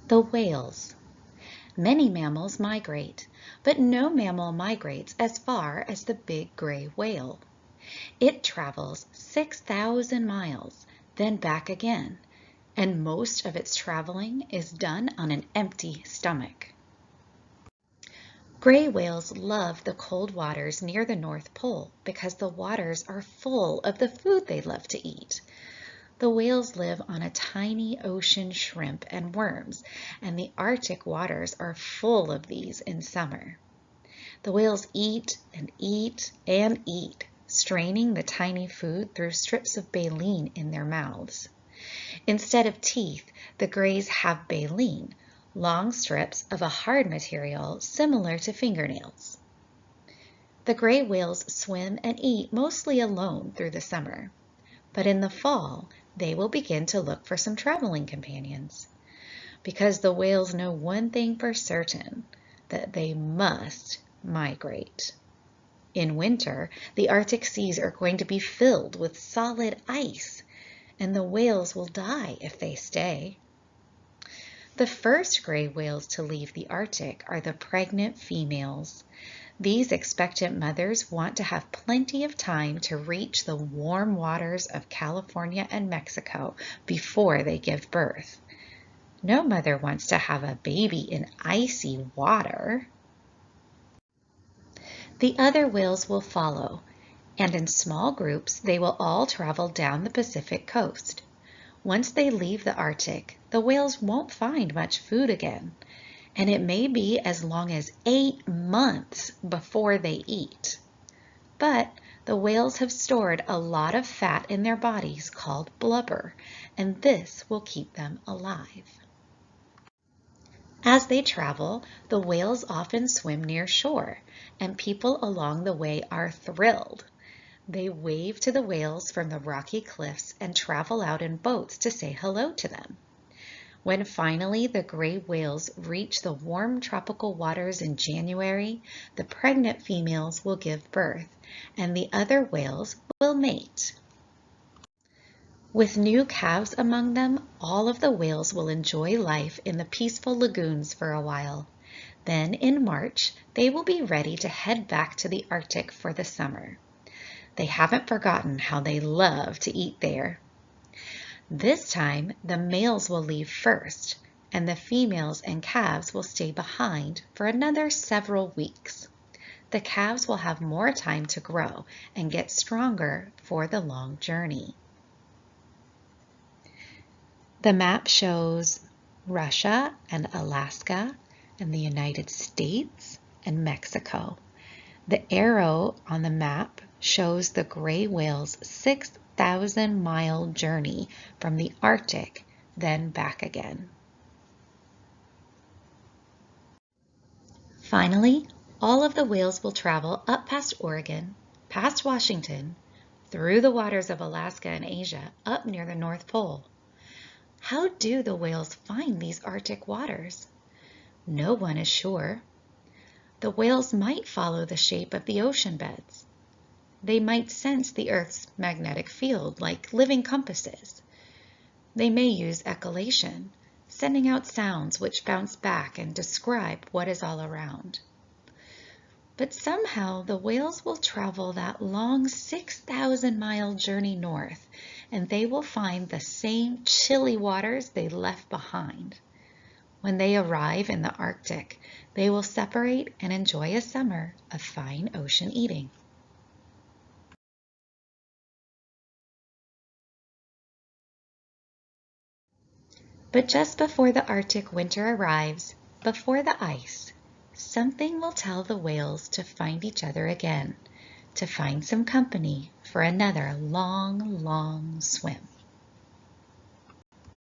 The whales. Many mammals migrate, but no mammal migrates as far as the big gray whale. It travels 6,000 miles, then back again, and most of its traveling is done on an empty stomach. Gray whales love the cold waters near the North Pole because the waters are full of the food they love to eat. The whales live on a tiny ocean shrimp and worms, and the Arctic waters are full of these in summer. The whales eat and eat and eat, straining the tiny food through strips of baleen in their mouths. Instead of teeth, the grays have baleen, long strips of a hard material similar to fingernails. The gray whales swim and eat mostly alone through the summer, but in the fall, they will begin to look for some traveling companions, because the whales know one thing for certain, that they must migrate. In winter, the Arctic seas are going to be filled with solid ice, and the whales will die if they stay. The first gray whales to leave the Arctic are the pregnant females. These expectant mothers want to have plenty of time to reach the warm waters of California and Mexico before they give birth. No mother wants to have a baby in icy water. The other whales will follow, and in small groups they will all travel down the Pacific coast. Once they leave the Arctic, the whales won't find much food again, and it may be as long as 8 months before they eat. But the whales have stored a lot of fat in their bodies called blubber, and this will keep them alive. As they travel, the whales often swim near shore, and people along the way are thrilled. They wave to the whales from the rocky cliffs and travel out in boats to say hello to them. When finally the gray whales reach the warm tropical waters in January, the pregnant females will give birth, and the other whales will mate. With new calves among them, all of the whales will enjoy life in the peaceful lagoons for a while. Then in March, they will be ready to head back to the Arctic for the summer. They haven't forgotten how they love to eat there. This time, the males will leave first, and the females and calves will stay behind for another several weeks. The calves will have more time to grow and get stronger for the long journey. The map shows Russia and Alaska and the United States and Mexico. The arrow on the map shows the gray whale's 6,000-mile journey from the Arctic, then back again. Finally, all of the whales will travel up past Oregon, past Washington, through the waters of Alaska and Asia, up near the North Pole. How do the whales find these Arctic waters? No one is sure. The whales might follow the shape of the ocean beds. They might sense the Earth's magnetic field like living compasses. They may use echolation, sending out sounds which bounce back and describe what is all around. But somehow the whales will travel that long 6,000-mile journey north, and they will find the same chilly waters they left behind. When they arrive in the Arctic, they will separate and enjoy a summer of fine ocean eating. But just before the Arctic winter arrives, before the ice, something will tell the whales to find each other again, to find some company for another long, long swim.